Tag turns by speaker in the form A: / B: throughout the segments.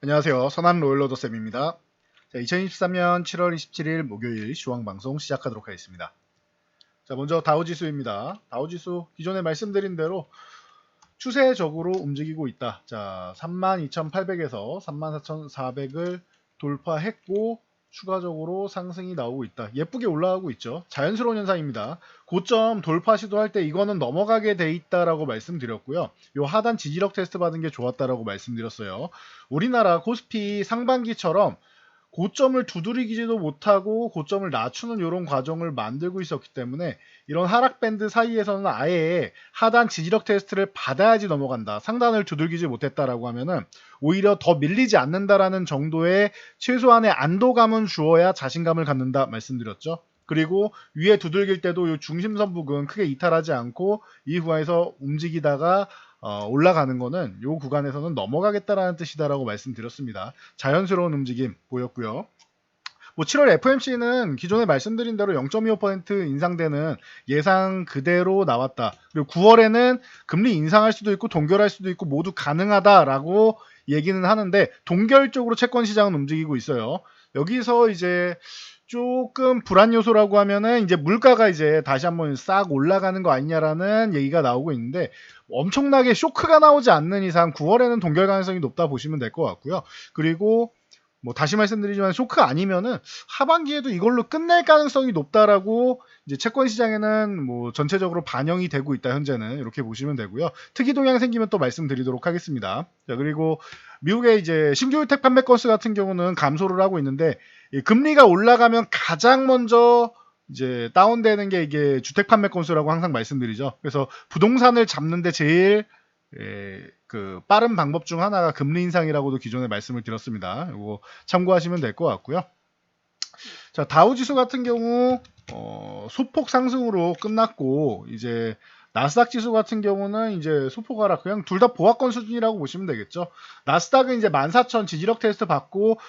A: 안녕하세요. 선한 로열러더 쌤입니다. 자, 2023년 7월 27일 목요일 주황방송 시작하도록 하겠습니다. 자, 먼저 다우지수입니다. 다우지수 기존에 말씀드린 대로 추세적으로 움직이고 있다. 자, 32,800에서 34,400을 돌파했고 추가적으로 상승이 나오고 있다. 예쁘게 올라가고 있죠. 자연스러운 현상입니다. 고점 돌파 시도할 때 이거는 넘어가게 돼 있다라고 말씀드렸고요. 요 하단 지지력 테스트 받은 게 좋았다라고 말씀드렸어요. 우리나라 코스피 상반기처럼 고점을 두드리지도 못하고 고점을 낮추는 이런 과정을 만들고 있었기 때문에 이런 하락 밴드 사이에서는 아예 하단 지지력 테스트를 받아야지 넘어간다. 상단을 두들기지 못했다라고 하면은 오히려 더 밀리지 않는다라는 정도의 최소한의 안도감은 주어야 자신감을 갖는다 말씀드렸죠. 그리고 위에 두들길 때도 이 중심선 부근 크게 이탈하지 않고 이 구간에서 움직이다가 올라가는 거는 이 구간에서는 넘어가겠다라는 뜻이다라고 말씀드렸습니다. 자연스러운 움직임 보였고요. 뭐 7월 FMC는 기존에 말씀드린 대로 0.25% 인상되는 예상 그대로 나왔다. 그리고 9월에는 금리 인상할 수도 있고 동결할 수도 있고 모두 가능하다라고 얘기는 하는데 동결 쪽으로 채권 시장은 움직이고 있어요. 여기서 이제 조금 불안 요소라고 하면은 이제 물가가 이제 다시 한번 싹 올라가는 거 아니냐라는 얘기가 나오고 있는데 엄청나게 쇼크가 나오지 않는 이상 9월에는 동결 가능성이 높다 보시면 될 것 같고요. 그리고 뭐 다시 말씀드리지만 쇼크가 아니면은 하반기에도 이걸로 끝낼 가능성이 높다라고 이제 채권 시장에는 뭐 전체적으로 반영이 되고 있다 현재는 이렇게 보시면 되고요. 특이 동향 생기면 또 말씀드리도록 하겠습니다. 자, 그리고 미국의 이제 신규 주택 판매 건수 같은 경우는 감소를 하고 있는데 금리가 올라가면 가장 먼저 이제 다운되는 게 이게 주택 판매 건수라고 항상 말씀드리죠. 그래서 부동산을 잡는데 제일 그 빠른 방법 중 하나가 금리 인상이라고도 기존에 말씀을 드렸습니다. 이거 참고하시면 될 것 같고요. 자, 다우지수 같은 경우 소폭 상승으로 끝났고 이제 나스닥 지수 같은 경우는 이제 소폭 하락 그냥 둘 다 보합권 수준이라고 보시면 되겠죠. 나스닥은 이제 14,000 지지력 테스트 받고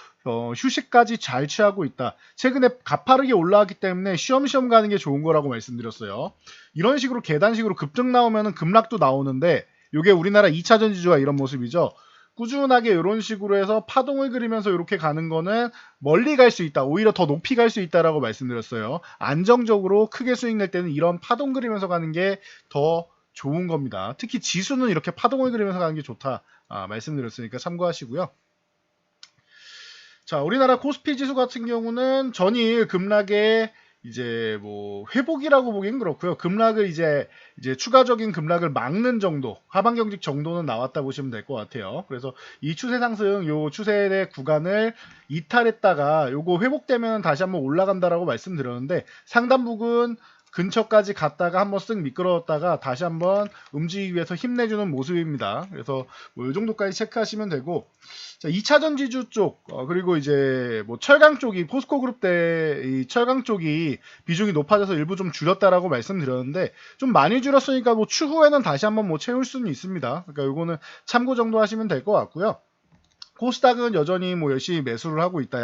A: 휴식까지 잘 취하고 있다. 최근에 가파르게 올라왔기 때문에 쉬엄쉬엄 가는 게 좋은 거라고 말씀드렸어요. 이런 식으로 계단식으로 급등 나오면은 급락도 나오는데 이게 우리나라 2차전 지주가 이런 모습이죠. 꾸준하게 이런 식으로 해서 파동을 그리면서 이렇게 가는 거는 멀리 갈 수 있다. 오히려 더 높이 갈 수 있다라고 말씀드렸어요. 안정적으로 크게 수익 낼 때는 이런 파동 그리면서 가는 게 더 좋은 겁니다. 특히 지수는 이렇게 파동을 그리면서 가는 게 좋다. 말씀드렸으니까 참고하시고요. 자, 우리나라 코스피 지수 같은 경우는 전일 급락에 이제 뭐 회복이라고 보기는 그렇고요. 급락을 이제 추가적인 급락을 막는 정도, 하반 경직 정도는 나왔다 보시면 될 것 같아요. 그래서 이 추세 상승, 요 추세의 구간을 이탈했다가 요거 회복되면 다시 한번 올라간다라고 말씀드렸는데 상단 부근 근처까지 갔다가 한번 쓱 미끄러웠다가 다시 한번 움직이기 위해서 힘내주는 모습입니다. 그래서 뭐 이 정도까지 체크하시면 되고, 자, 2차전 지주 쪽, 그리고 이제 뭐 철강 쪽이 포스코 그룹 때 이 철강 쪽이 비중이 높아져서 일부 좀 줄였다라고 말씀드렸는데 좀 많이 줄었으니까 뭐 추후에는 다시 한번 뭐 채울 수는 있습니다. 그러니까 요거는 참고 정도 하시면 될 것 같고요. 코스닥은 여전히 뭐 열심히 매수를 하고 있다.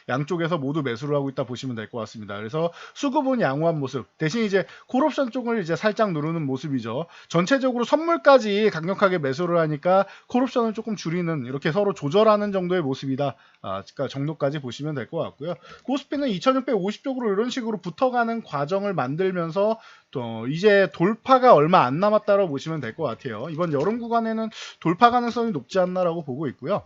A: 양쪽에서 모두 매수를 하고 있다 보시면 될 것 같습니다. 그래서 수급은 양호한 모습. 대신 이제 콜옵션 쪽을 이제 살짝 누르는 모습이죠. 전체적으로 선물까지 강력하게 매수를 하니까 콜옵션을 조금 줄이는 이렇게 서로 조절하는 정도의 모습이다. 그러니까 정도까지 보시면 될 것 같고요. 코스피는 2650쪽으로 이런 식으로 붙어가는 과정을 만들면서 또 이제 돌파가 얼마 안 남았다고 보시면 될 것 같아요. 이번 여름 구간에는 돌파 가능성이 높지 않나라고 보고 있고요.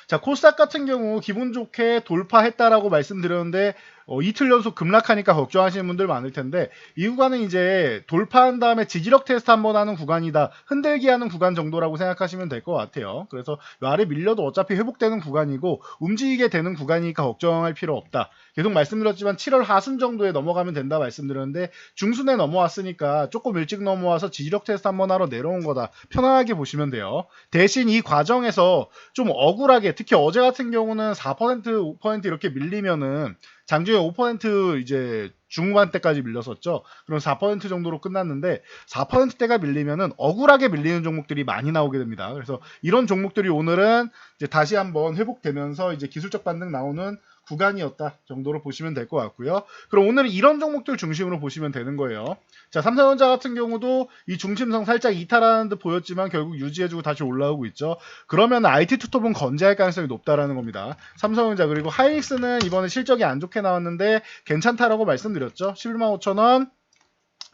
A: 자, 코스닥 같은 경우 기분 좋게 돌파했다라고 말씀드렸는데 이틀 연속 급락하니까 걱정하시는 분들 많을 텐데 이 구간은 이제 돌파한 다음에 지지력 테스트 한번 하는 구간이다. 흔들기 하는 구간 정도라고 생각하시면 될 것 같아요. 그래서 이 아래 밀려도 어차피 회복되는 구간이고 움직이게 되는 구간이니까 걱정할 필요 없다. 계속 말씀드렸지만 7월 하순 정도에 넘어가면 된다 말씀드렸는데 중순에 넘어왔으니까 조금 일찍 넘어와서 지지력 테스트 한번 하러 내려온 거다. 편안하게 보시면 돼요. 대신 이 과정에서 좀 억울하게 특히 어제 같은 경우는 4% 5% 이렇게 밀리면은 장중에 5% 이제 중후반 때까지 밀렸었죠. 그럼 4% 정도로 끝났는데 4%대가 밀리면은 억울하게 밀리는 종목들이 많이 나오게 됩니다. 그래서 이런 종목들이 오늘은 이제 다시 한번 회복되면서 이제 기술적 반등 나오는 구간이었다 정도로 보시면 될 것 같고요. 그럼 오늘은 이런 종목들 중심으로 보시면 되는 거예요. 자, 삼성전자 같은 경우도 이 중심성 살짝 이탈하는 듯 보였지만 결국 유지해주고 다시 올라오고 있죠. 그러면 IT 투톱은 건재할 가능성이 높다라는 겁니다. 삼성전자 그리고 하이닉스는 이번에 실적이 안 좋게 나왔는데 괜찮다라고 말씀드렸죠. 11만 5천 원.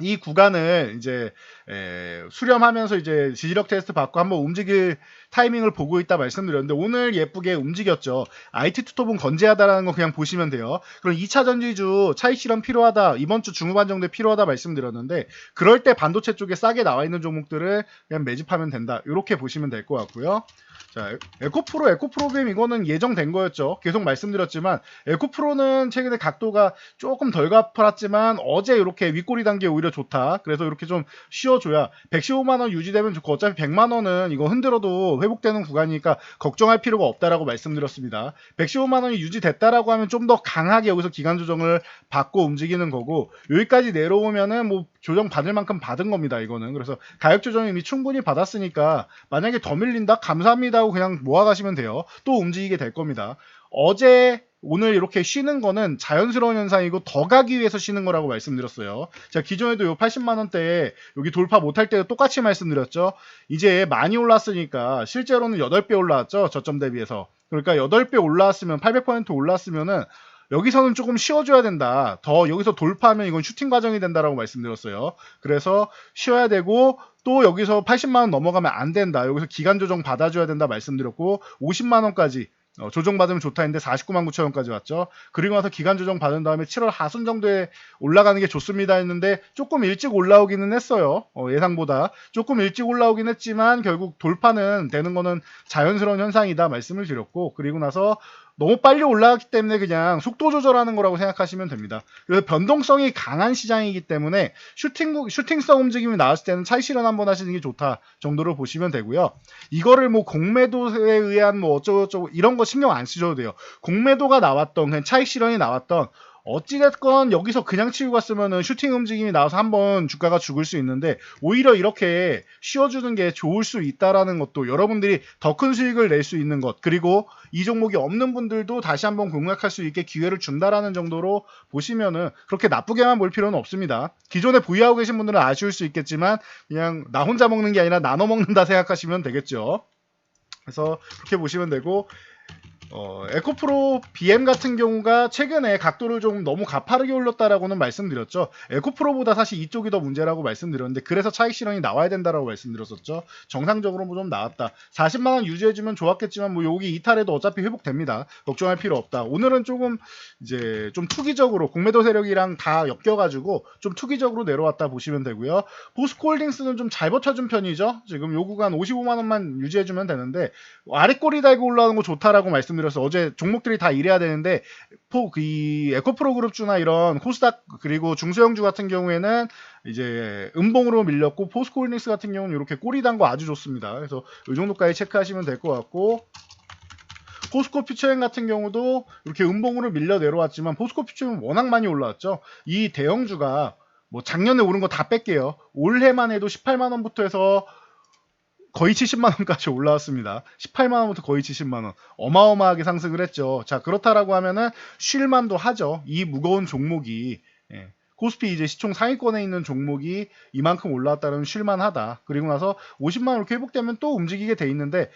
A: 이 구간을 이제 수렴하면서 이제 지지력 테스트 받고 한번 움직일 타이밍을 보고 있다 말씀드렸는데 오늘 예쁘게 움직였죠. IT 투톱은 건재하다라는 거 그냥 보시면 돼요. 그럼 2차 전지주 차익 실험 필요하다. 이번 주 중후반 정도에 필요하다 말씀드렸는데 그럴 때 반도체 쪽에 싸게 나와 있는 종목들을 그냥 매집하면 된다. 이렇게 보시면 될 것 같고요. 자, 에코프로그램 이거는 예정된 거였죠. 계속 말씀드렸지만 에코프로는 최근에 각도가 조금 덜 가팔았지만 어제 이렇게 윗꼬리 단계 오히려 좋다. 그래서 이렇게 좀 쉬어줘야 115만 원 유지되면 좋고 어차피 100만 원은 이거 흔들어도 회복되는 구간이니까 걱정할 필요가 없다라고 말씀드렸습니다. 115만 원이 유지됐다라고 하면 좀 더 강하게 여기서 기간 조정을 받고 움직이는 거고 여기까지 내려오면은 뭐 조정 받을 만큼 받은 겁니다. 이거는 그래서 가격 조정이 이미 충분히 받았으니까 만약에 더 밀린다 감사합니다 하고 그냥 모아가시면 돼요. 또 움직이게 될 겁니다. 어제 오늘 이렇게 쉬는 거는 자연스러운 현상이고 더 가기 위해서 쉬는 거라고 말씀드렸어요. 자, 기존에도 요 80만 원대에 여기 돌파 못할 때도 똑같이 말씀드렸죠. 이제 많이 올랐으니까 실제로는 8배 올라왔죠. 저점 대비해서. 그러니까 8배 올라왔으면 800% 올라왔으면은 여기서는 조금 쉬어줘야 된다. 더 여기서 돌파하면 이건 슈팅 과정이 된다라고 말씀드렸어요. 그래서 쉬어야 되고 또 여기서 80만 원 넘어가면 안 된다. 여기서 기간 조정 받아줘야 된다 말씀드렸고 50만 원까지 조정받으면 좋다 했는데 49만 9천 원까지 왔죠. 그리고 나서 기간 조정 받은 다음에 7월 하순 정도에 올라가는 게 좋습니다 했는데 조금 일찍 올라오기는 했어요. 예상보다 조금 일찍 올라오긴 했지만 결국 돌파는 되는 거는 자연스러운 현상이다 말씀을 드렸고 그리고 나서 너무 빨리 올라갔기 때문에 그냥 속도 조절하는 거라고 생각하시면 됩니다. 그래서 변동성이 강한 시장이기 때문에 슈팅성 움직임이 나왔을 때는 차익 실현 한번 하시는 게 좋다 정도로 보시면 되고요. 이거를 뭐 공매도에 의한 뭐 어쩌고저쩌고 이런 거 신경 안 쓰셔도 돼요. 공매도가 나왔던 그냥 차익 실현이 나왔던 어찌됐건 여기서 그냥 치고 갔으면은 슈팅 움직임이 나와서 한번 주가가 죽을 수 있는데 오히려 이렇게 쉬어주는 게 좋을 수 있다라는 것도 여러분들이 더 큰 수익을 낼 수 있는 것 그리고 이 종목이 없는 분들도 다시 한번 공략할 수 있게 기회를 준다라는 정도로 보시면은 그렇게 나쁘게만 볼 필요는 없습니다. 기존에 보유하고 계신 분들은 아쉬울 수 있겠지만 그냥 나 혼자 먹는 게 아니라 나눠 먹는다 생각하시면 되겠죠. 그래서 그렇게 보시면 되고 에코프로 BM 같은 경우가 최근에 각도를 좀 너무 가파르게 올렸다라고는 말씀드렸죠. 에코프로보다 사실 이쪽이 더 문제라고 말씀드렸는데 그래서 차익 실현이 나와야 된다라고 말씀드렸었죠. 정상적으로 뭐 좀 나왔다. 40만 원 유지해주면 좋았겠지만 뭐 여기 이탈해도 어차피 회복됩니다. 걱정할 필요 없다. 오늘은 조금 이제 좀 투기적으로 공매도 세력이랑 다 엮여가지고 좀 투기적으로 내려왔다 보시면 되고요. 포스코홀딩스는 좀 잘 버텨준 편이죠. 지금 요 구간 55만 원만 유지해주면 되는데 아래 꼬리 달고 올라오는 거 좋다라고 말씀드려서 어제 종목들이 다 이래야 되는데 이 에코프로 그룹주나 이런 코스닥 그리고 중소형주 같은 경우에는 이제 음봉으로 밀렸고 포스코홀딩스 같은 경우는 이렇게 꼬리 단 거 아주 좋습니다. 그래서 이 정도까지 체크하시면 될 것 같고 포스코 퓨처행 같은 경우도 이렇게 음봉으로 밀려 내려왔지만 포스코 퓨처행은 워낙 많이 올라왔죠. 이 대형주가 뭐 작년에 오른 거 다 뺄게요. 올해만 해도 18만 원부터 해서 거의 70만 원까지 올라왔습니다. 18만 원부터 거의 70만 원. 어마어마하게 상승을 했죠. 자, 그렇다라고 하면은 쉴만도 하죠. 이 무거운 종목이 코스피 이제 시총 상위권에 있는 종목이 이만큼 올라왔다면 쉴만하다. 그리고 나서 50만 원 이렇게 회복되면 또 움직이게 돼 있는데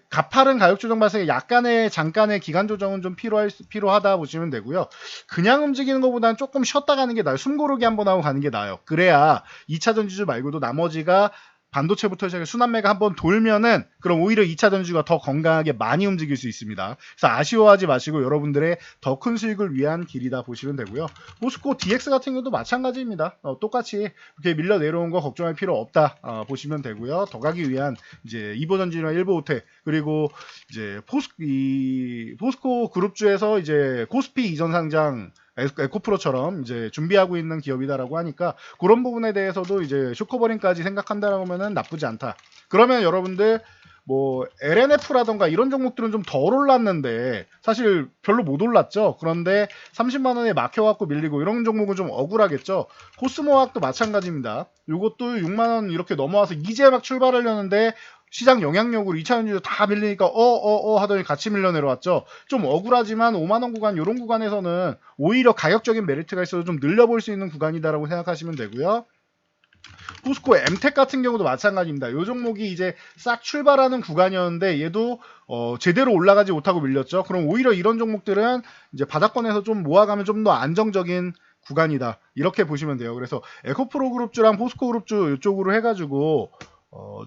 A: 가파른 가격 조정 발생에 약간의 잠깐의 기간 조정은 좀 필요하다 보시면 되고요. 그냥 움직이는 것보다는 조금 쉬었다 가는 게 나아요. 숨고르기 한번 하고 가는 게 나아요. 그래야 2차 전지주 말고도 나머지가 반도체부터 시작해 순환매가 한번 돌면은 그럼 오히려 2차 전지가 더 건강하게 많이 움직일 수 있습니다. 그래서 아쉬워하지 마시고 여러분들의 더 큰 수익을 위한 길이다 보시면 되고요. 포스코 DX 같은 경우도 마찬가지입니다. 똑같이 이렇게 밀려 내려온 거 걱정할 필요 없다 보시면 되고요. 더 가기 위한 이제 2보 전지나 1보 호텔 그리고 이제 포스코 그룹주에서 이제 코스피 이전 상장 에코프로처럼 이제 준비하고 있는 기업이다라고 하니까 그런 부분에 대해서도 이제 쇼커버링까지 생각한다라고 하면은 나쁘지 않다. 그러면 여러분들 뭐 LNF라던가 이런 종목들은 좀 덜 올랐는데 사실 별로 못 올랐죠. 그런데 30만 원에 막혀갖고 밀리고 이런 종목은 좀 억울하겠죠. 코스모학도 마찬가지입니다. 이것도 6만 원 이렇게 넘어와서 이제 막 출발하려는데 시장 영향력으로 2차전지도 다 밀리니까 하더니 같이 밀려 내려왔죠. 좀 억울하지만 5만원 구간 이런 구간에서는 오히려 가격적인 메리트가 있어서 좀 늘려볼 수 있는 구간이다라고 생각하시면 되고요. 포스코 엠텍 같은 경우도 마찬가지입니다. 이 종목이 이제 싹 출발하는 구간이었는데 얘도 제대로 올라가지 못하고 밀렸죠. 그럼 오히려 이런 종목들은 이제 바닥권에서 좀 모아가면 좀 더 안정적인 구간이다. 이렇게 보시면 돼요. 그래서 에코프로 그룹주랑 포스코 그룹주 이쪽으로 해가지고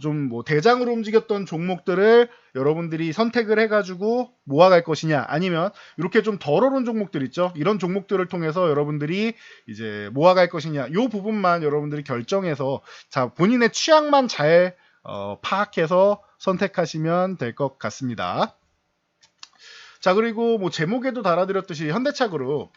A: 좀 뭐 대장으로 움직였던 종목들을 여러분들이 선택을 해가지고 모아갈 것이냐, 아니면 이렇게 좀 덜 오른 종목들 있죠. 이런 종목들을 통해서 여러분들이 이제 모아갈 것이냐, 이 부분만 여러분들이 결정해서 자 본인의 취향만 잘 파악해서 선택하시면 될 것 같습니다. 자, 그리고 뭐 제목에도 달아드렸듯이 현대차 그룹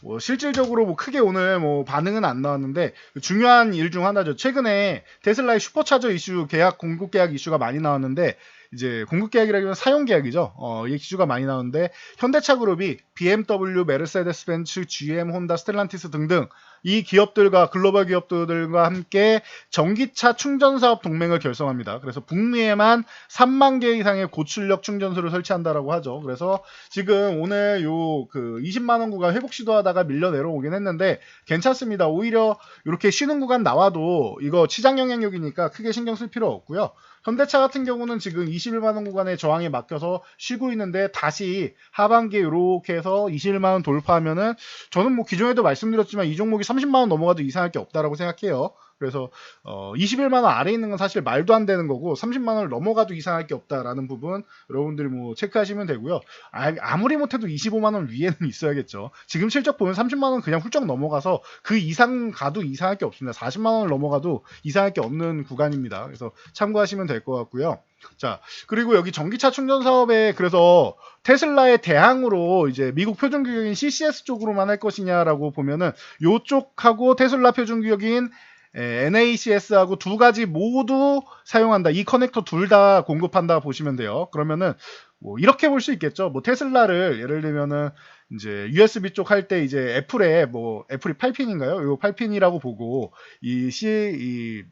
A: 뭐 실질적으로 뭐 크게 오늘 뭐 반응은 안 나왔는데 중요한 일 중 하나죠. 최근에 테슬라의 슈퍼차저 이슈 공급 계약 이슈가 많이 나왔는데 이제 공급 계약이라기보다는 사용 계약이죠. 이 이슈가 많이 나오는데 현대차 그룹이 BMW, 메르세데스 벤츠, GM, 혼다, 스텔란티스 등등 이 기업들과 글로벌 기업들과 함께 전기차 충전 사업 동맹을 결성합니다. 그래서 북미에만 3만 개 이상의 고출력 충전소를 설치한다라고 하죠. 그래서 지금 오늘 요 그 20만 원 구간 회복 시도하다가 밀려 내려오긴 했는데 괜찮습니다. 오히려 이렇게 쉬는 구간 나와도 이거 시장 영향력이니까 크게 신경 쓸 필요 없고요. 현대차 같은 경우는 지금 21만원 구간의 저항에 맡겨서 쉬고 있는데 다시 하반기에 이렇게 해서 21만원 돌파하면은 저는 뭐 기존에도 말씀드렸지만 이 종목이 30만원 넘어가도 이상할 게 없다라고 생각해요. 그래서 21만원 아래에 있는 건 사실 말도 안 되는 거고 30만원을 넘어가도 이상할 게 없다라는 부분 여러분들이 뭐 체크하시면 되고요. 아무리 못해도 25만원 위에는 있어야겠죠. 지금 실적 보면 30만원 그냥 훌쩍 넘어가서 그 이상 가도 이상할 게 없습니다. 40만원을 넘어가도 이상할 게 없는 구간입니다. 그래서 참고하시면 될 것 같고요. 자, 그리고 여기 전기차 충전 사업에 그래서 테슬라의 대항으로 이제 미국 표준 규격인 CCS 쪽으로만 할 것이냐라고 보면은 요쪽하고 테슬라 표준 규격인 NACS하고 두 가지 모두 사용한다. 이 커넥터 둘 다 공급한다 보시면 돼요. 그러면은 뭐 이렇게 볼 수 있겠죠. 뭐 테슬라를 예를 들면은 이제 USB 쪽 할 때 이제 애플이 8핀인가요? 요 8핀이라고 보고 이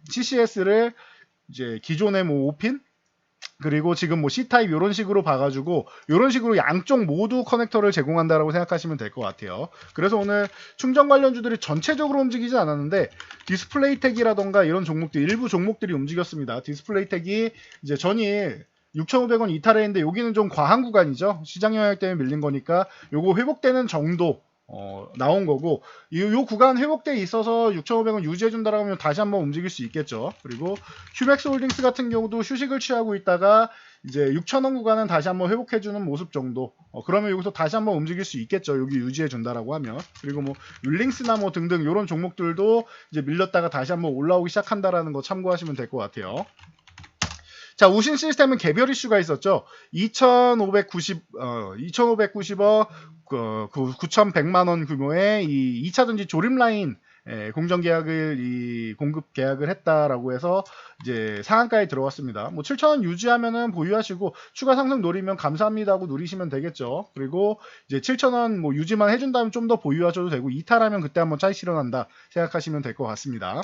A: CCS를 이제 기존의 뭐 5핀 그리고 지금 뭐 C타입 이런 식으로 봐가지고 이런 식으로 양쪽 모두 커넥터를 제공한다라고 생각하시면 될 것 같아요. 그래서 오늘 충전 관련주들이 전체적으로 움직이지 않았는데 디스플레이텍이라던가 이런 종목들 일부 종목들이 움직였습니다. 디스플레이텍이 이제 전일 6,500원 이탈해 있는데 여기는 좀 과한 구간이죠. 시장 영향 때문에 밀린 거니까 요거 회복되는 정도 나온 거고 요 구간 회복돼 있어서 6,500원 유지해준다라고 하면 다시 한번 움직일 수 있겠죠. 그리고 휴맥스 홀딩스 같은 경우도 휴식을 취하고 있다가 이제 6,000원 구간은 다시 한번 회복해주는 모습 정도 그러면 여기서 다시 한번 움직일 수 있겠죠. 여기 유지해준다라고 하면. 그리고 뭐 율링스나 뭐 등등 이런 종목들도 이제 밀렸다가 다시 한번 올라오기 시작한다라는 거 참고하시면 될 것 같아요. 자, 우신 시스템은 개별 이슈가 있었죠. 2,590억 9,100만 원 규모의 이 2차 전지 조립 라인 공정 계약을 공급 계약을 했다라고 해서 이제 상한가에 들어갔습니다. 뭐 7,000원 유지하면은 보유하시고 추가 상승 노리면 감사합니다 하고 누리시면 되겠죠. 그리고 이제 7,000원 뭐 유지만 해준다면 좀 더 보유하셔도 되고 이탈하면 그때 한번 차익 실현한다 생각하시면 될 것 같습니다.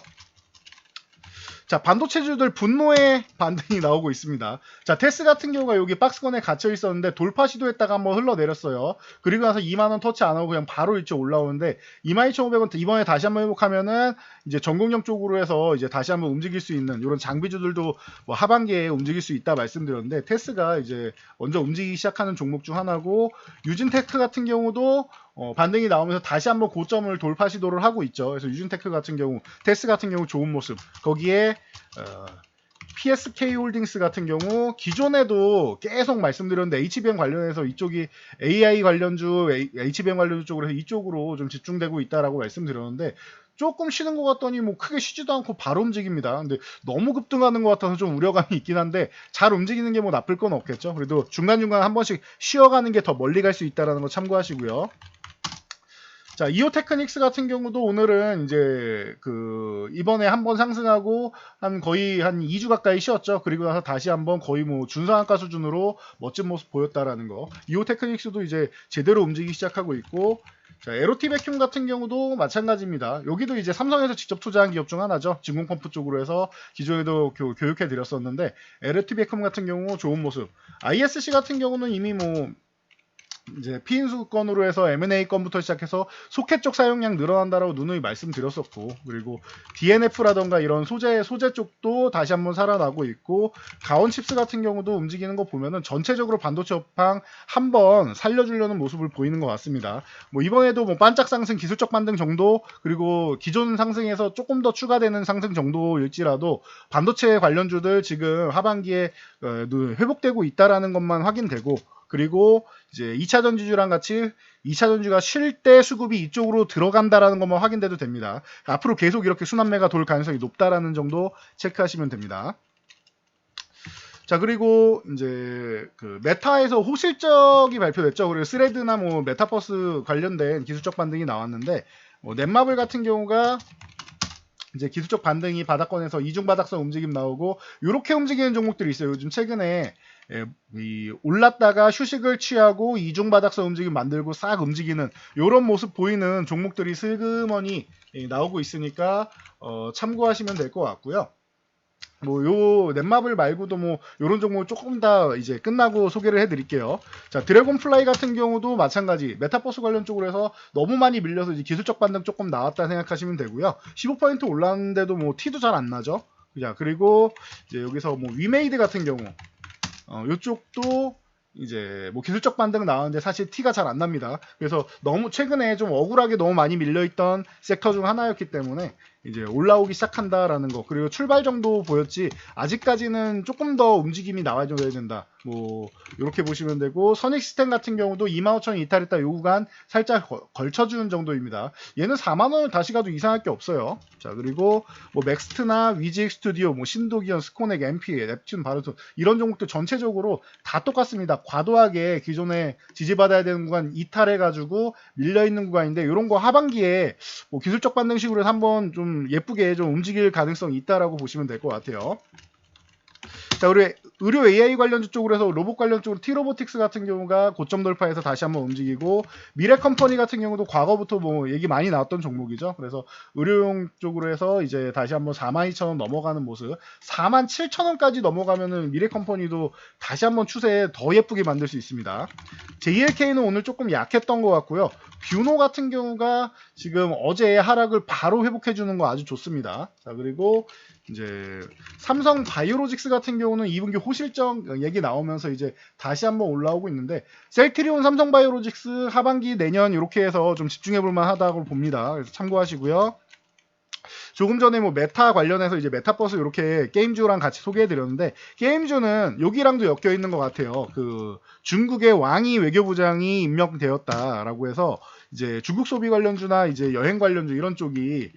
A: 자, 반도체주들 분노의 반등이 나오고 있습니다. 자, 테스 같은 경우가 여기 박스권에 갇혀 있었는데 돌파 시도했다가 한번 흘러내렸어요. 그리고 나서 2만원 터치 안 하고 그냥 바로 일찍 올라오는데 22,500원 이번에 다시 한번 회복하면은 이제 전공령 쪽으로 해서 이제 다시 한번 움직일 수 있는 이런 장비주들도 뭐 하반기에 움직일 수 있다 말씀드렸는데 테스가 이제 먼저 움직이기 시작하는 종목 중 하나고 유진테크 같은 경우도 반등이 나오면서 다시 한번 고점을 돌파 시도를 하고 있죠. 그래서 유진테크 같은 경우, 테스 같은 경우 좋은 모습. 거기에 PSK 홀딩스 같은 경우 기존에도 계속 말씀드렸는데 HBM 관련해서 이쪽이 AI 관련주, HBM 관련주 쪽으로 해서 이쪽으로 좀 집중되고 있다라고 말씀드렸는데 조금 쉬는 것 같더니 뭐 크게 쉬지도 않고 바로 움직입니다. 근데 너무 급등하는 것 같아서 좀 우려감이 있긴 한데 잘 움직이는 게 뭐 나쁠 건 없겠죠. 그래도 중간중간 한 번씩 쉬어가는 게 더 멀리 갈 수 있다는 거 참고하시고요. 자, 이오테크닉스 같은 경우도 오늘은 이제 이번에 한번 상승하고 거의 한 2주 가까이 쉬었죠. 그리고 나서 다시 한번 거의 뭐 준상한가 수준으로 멋진 모습 보였다라는 거. 이오테크닉스도 이제 제대로 움직이기 시작하고 있고 자, 에로티 베큐um 같은 경우도 마찬가지입니다. 여기도 이제 삼성에서 직접 투자한 기업 중 하나죠. 진공펌프 쪽으로 해서 기존에도 교육해 드렸었는데, 에로티 베큐um 같은 경우 좋은 모습. ISC 같은 경우는 이미 뭐 이제 피인수 건으로 해서 M&A 건부터 시작해서 소켓 쪽 사용량 늘어난다라고 누누이 말씀드렸었고, 그리고 DNF라던가 이런 소재 쪽도 다시 한번 살아나고 있고, 가온칩스 같은 경우도 움직이는 거 보면은 전체적으로 반도체 업황 한번 살려주려는 모습을 보이는 것 같습니다. 뭐 이번에도 뭐 반짝 상승, 기술적 반등 정도, 그리고 기존 상승에서 조금 더 추가되는 상승 정도일지라도 반도체 관련주들 지금 하반기에 회복되고 있다라는 것만 확인되고, 그리고 이제 2차 전지주랑 같이 2차 전지가 쉴 때 수급이 이쪽으로 들어간다라는 것만 확인돼도 됩니다. 앞으로 계속 이렇게 순환매가 돌 가능성이 높다라는 정도 체크하시면 됩니다. 자, 그리고 이제 그 메타에서 호실적이 발표됐죠. 그리고 스레드나 뭐 메타버스 관련된 기술적 반등이 나왔는데, 넷마블 같은 경우가 이제 기술적 반등이 바닥권에서 이중바닥선 움직임 나오고, 이렇게 움직이는 종목들이 있어요. 요즘 최근에 올랐다가 휴식을 취하고 이중바닥선 움직임 만들고 싹 움직이는 이런 모습 보이는 종목들이 슬그머니 나오고 있으니까 참고하시면 될 것 같고요. 뭐 요 넷마블 말고도 뭐 요런 종목 조금 더 이제 끝나고 소개를 해드릴게요. 자, 드래곤플라이 같은 경우도 마찬가지 메타버스 관련 쪽으로 해서 너무 많이 밀려서 이제 기술적 반등 조금 나왔다 생각하시면 되고요. 15% 올랐는데도 뭐 티도 잘 안 나죠. 자, 그리고 이제 여기서 뭐 위메이드 같은 경우 요쪽도 이제 뭐 기술적 반등 나왔는데 사실 티가 잘 안 납니다. 그래서 너무 최근에 좀 억울하게 너무 많이 밀려있던 섹터 중 하나였기 때문에 이제 올라오기 시작한다라는 거, 그리고 출발 정도 보였지 아직까지는 조금 더 움직임이 나와줘야 된다. 뭐 이렇게 보시면 되고, 선익시스템 같은 경우도 25,000원 이탈했다 요 구간 살짝 걸쳐주는 정도입니다. 얘는 4만원을 다시 가도 이상할 게 없어요. 자, 그리고 뭐 맥스트나 위지익 스튜디오, 뭐 신도기현, 스코넥, MP, 넵튠, 바르톤 이런 종목들 전체적으로 다 똑같습니다. 과도하게 기존에 지지받아야 되는 구간 이탈해가지고 밀려있는 구간인데, 이런 거 하반기에 뭐 기술적 반등식으로 해서 한번 좀 예쁘게 좀 움직일 가능성이 있다라고 보시면 될 것 같아요. 자, 우리 의료 AI 관련주 쪽으로 해서 로봇 관련 쪽으로 T로보틱스 같은 경우가 고점 돌파해서 다시 한번 움직이고, 미래컴퍼니 같은 경우도 과거부터 뭐 얘기 많이 나왔던 종목이죠. 그래서 의료용 쪽으로 해서 이제 다시 한번 42,000원 넘어가는 모습, 47,000원까지 넘어가면은 미래컴퍼니도 다시 한번 추세 더 예쁘게 만들 수 있습니다. JLK는 오늘 조금 약했던 것 같고요. 뷰노 같은 경우가 지금 어제의 하락을 바로 회복해주는 거 아주 좋습니다. 자, 그리고 이제 삼성 바이오로직스 같은 경우는 2분기 호실적 얘기 나오면서 이제 다시 한번 올라오고 있는데, 셀트리온 삼성 바이오로직스 하반기 내년 이렇게 해서 좀 집중해 볼 만하다고 봅니다. 그래서 참고하시고요. 조금 전에 뭐 메타 관련해서 이제 메타버스 이렇게 게임주랑 같이 소개해 드렸는데, 게임주는 여기랑도 엮여 있는 것 같아요. 그 중국의 왕이 외교부장이 임명되었다라고 해서 이제 중국 소비 관련주나 이제 여행 관련주 이런 쪽이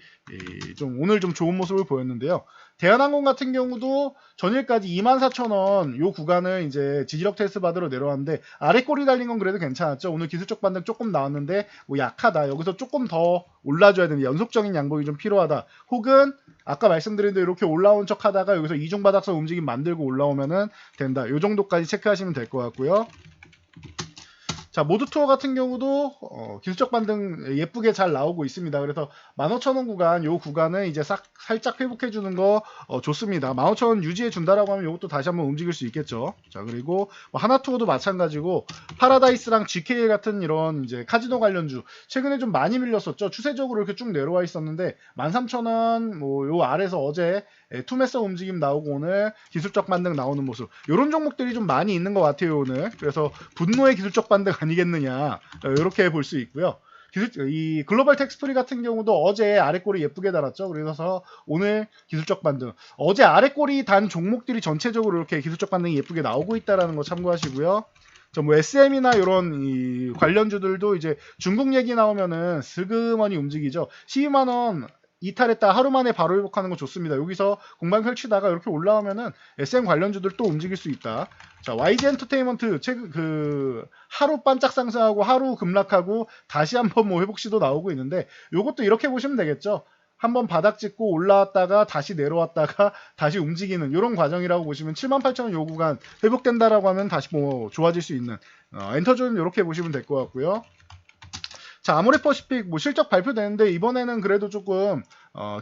A: 좀 오늘 좀 좋은 모습을 보였는데요. 대한항공 같은 경우도 전일까지 24,000원 요 구간을 이제 지지력 테스트 받으러 내려왔는데, 아래 꼬리 달린 건 그래도 괜찮았죠. 오늘 기술적 반등 조금 나왔는데 뭐 약하다, 여기서 조금 더 올라줘야 되는 연속적인 양봉이 좀 필요하다, 혹은 아까 말씀드린 대로 이렇게 올라온 척 하다가 여기서 이중바닥선 움직임 만들고 올라오면은 된다, 요 정도까지 체크하시면 될 것 같고요. 자, 모드투어 같은 경우도 기술적 반등 예쁘게 잘 나오고 있습니다. 그래서 15,000원 구간, 요 구간은 이제 살짝 회복해주는 거 좋습니다. 15,000원 유지해 준다라고 하면 이것도 다시 한번 움직일 수 있겠죠. 자, 그리고 뭐 하나투어도 마찬가지고, 파라다이스랑 GK 같은 이런 이제 카지노 관련주 최근에 좀 많이 밀렸었죠. 추세적으로 이렇게 쭉 내려와 있었는데 13,000원 뭐 요 아래서 어제 투매서 움직임 나오고 오늘 기술적 반등 나오는 모습, 이런 종목들이 좀 많이 있는 것 같아요 오늘. 그래서 분노의 기술적 반등 아니겠느냐, 이렇게 볼 수 있고요. 이 글로벌 텍스프리 같은 경우도 어제 아래꼬리 예쁘게 달았죠. 그래서 오늘 기술적 반등, 어제 아래꼬리 단 종목들이 전체적으로 이렇게 기술적 반등이 예쁘게 나오고 있다는 거 참고하시고요. 뭐 SM이나 이런 이 관련주들도 이제 중국 얘기 나오면은 슬그머니 움직이죠. 12만원 이탈했다 하루 만에 바로 회복하는 거 좋습니다. 여기서 공방 펼치다가 이렇게 올라오면은 SM 관련주들 또 움직일 수 있다. 자, YG 엔터테인먼트 최근 그 하루 반짝 상승하고 하루 급락하고 다시 한번 뭐 회복 시도 나오고 있는데, 요것도 이렇게 보시면 되겠죠. 한번 바닥 찍고 올라왔다가 다시 내려왔다가 다시 움직이는 이런 과정이라고 보시면, 78,000원 요 구간 회복된다라고 하면 다시 뭐 좋아질 수 있는 엔터존 이렇게 보시면 될 것 같고요. 자, 아모레퍼시픽 뭐 실적 발표되는데 이번에는 그래도 조금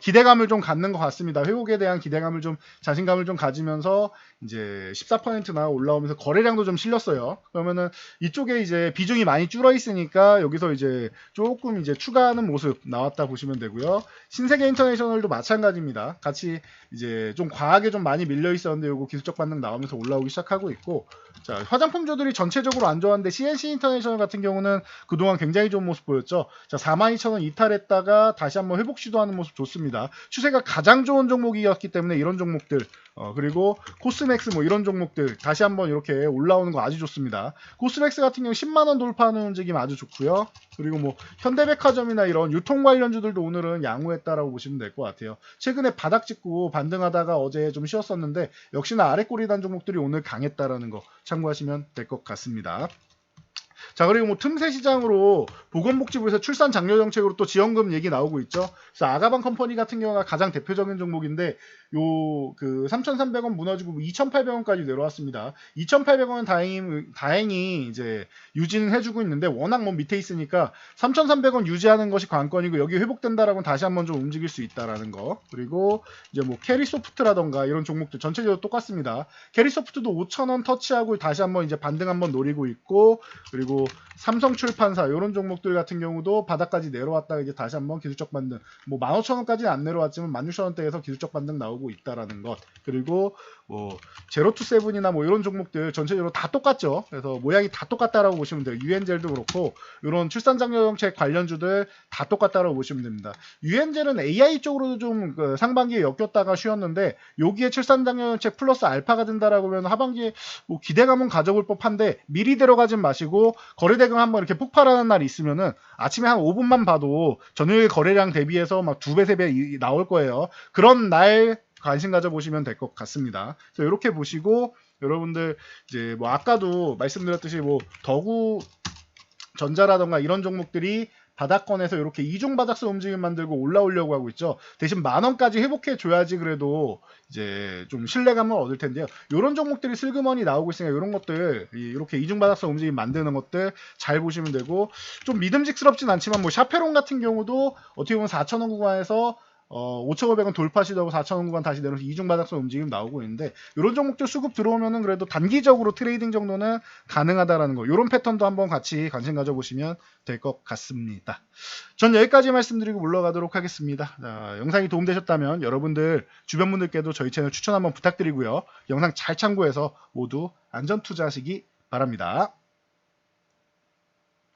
A: 기대감을 좀 갖는 것 같습니다. 회복에 대한 기대감을 좀 자신감을 좀 가지면서 이제 14%나 올라오면서 거래량도 좀 실렸어요. 그러면은 이쪽에 이제 비중이 많이 줄어 있으니까 여기서 이제 조금 이제 추가하는 모습 나왔다 보시면 되고요. 신세계 인터내셔널도 마찬가지입니다. 같이 이제 좀 과하게 좀 많이 밀려 있었는데 요거 기술적 반등 나오면서 올라오기 시작하고 있고, 자, 화장품주들이 전체적으로 안 좋았는데 CNC 인터내셔널 같은 경우는 그동안 굉장히 좋은 모습 보였죠. 자, 42,000원 이탈했다가 다시 한번 회복 시도하는 모습 좋습니다. 추세가 가장 좋은 종목이었기 때문에 이런 종목들, 그리고 코스맥스 뭐 이런 종목들 다시 한번 이렇게 올라오는 거 아주 좋습니다. 코스맥스 같은 경우 10만원 돌파하는 움직임 아주 좋고요. 그리고 뭐 현대백화점이나 이런 유통 관련주들도 오늘은 양호했다라고 보시면 될 것 같아요. 최근에 바닥 찍고 반등하다가 어제 좀 쉬었었는데 역시나 아래 꼬리단 종목들이 오늘 강했다라는 거 참고하시면 될 것 같습니다. 자, 그리고 뭐 틈새 시장으로 보건복지부에서 출산 장려 정책으로 또 지원금 얘기 나오고 있죠. 그래서 아가방 컴퍼니 같은 경우가 가장 대표적인 종목인데 요 그 3,300원 무너지고 2,800원까지 내려왔습니다. 2,800원은 다행히 이제 유지는 해주고 있는데 워낙 뭐 밑에 있으니까 3,300원 유지하는 것이 관건이고 여기 회복된다라고 다시 한번 좀 움직일 수 있다라는 거. 그리고 이제 뭐 캐리소프트라던가 이런 종목들 전체적으로 똑같습니다. 캐리소프트도 5,000원 터치하고 다시 한번 이제 반등 한번 노리고 있고, 그리고 삼성출판사 이런 종목들 같은 경우도 바닥까지 내려왔다가 이제 다시 한번 기술적 반등, 뭐 15,000원까지는 안 내려왔지만 16,000원대에서 기술적 반등 나오고 있다라는 것. 그리고 뭐 제로투세븐이나 뭐 이런 종목들 전체적으로 다 똑같죠. 그래서 모양이 다 똑같다라고 보시면 돼요. 유엔젤도 그렇고 이런 출산장려 정책 관련주들 다 똑같다라고 보시면 됩니다. 유엔젤은 AI 쪽으로도 좀 상반기에 엮였다가 쉬었는데 여기에 출산장려 정책 플러스 알파가 된다라고 하면 하반기에 뭐 기대감은 가져볼 법한데 미리 들어가진 마시고 거래대금 한번 이렇게 폭발하는 날이 있으면은 아침에 한 5분만 봐도 전일 거래량 대비해서 막 2배, 3배 나올 거예요. 그런 날 관심 가져보시면 될 것 같습니다. 그래서 이렇게 보시고 여러분들 이제 뭐 아까도 말씀드렸듯이 뭐 더구 전자라던가 이런 종목들이 바닥권에서 이렇게 이중바닥선 움직임 만들고 올라오려고 하고 있죠. 대신 10,000원까지 회복해 줘야지 그래도 이제 좀 신뢰감을 얻을 텐데요. 이런 종목들이 슬그머니 나오고 있으니까 이런 것들 이렇게 이중바닥선 움직임 만드는 것들 잘 보시면 되고, 좀 믿음직스럽진 않지만 뭐 샤페론 같은 경우도 어떻게 보면 4,000원 구간에서 5,500원 돌파 시도하고 4,000원 구간 다시 내려서 이중바닥선 움직임 나오고 있는데 이런 종목들 수급 들어오면은 그래도 단기적으로 트레이딩 정도는 가능하다라는 거, 이런 패턴도 한번 같이 관심 가져보시면 될 것 같습니다. 전 여기까지 말씀드리고 물러가도록 하겠습니다. 자, 영상이 도움되셨다면 여러분들 주변 분들께도 저희 채널 추천 한번 부탁드리고요. 영상 잘 참고해서 모두 안전 투자하시기 바랍니다.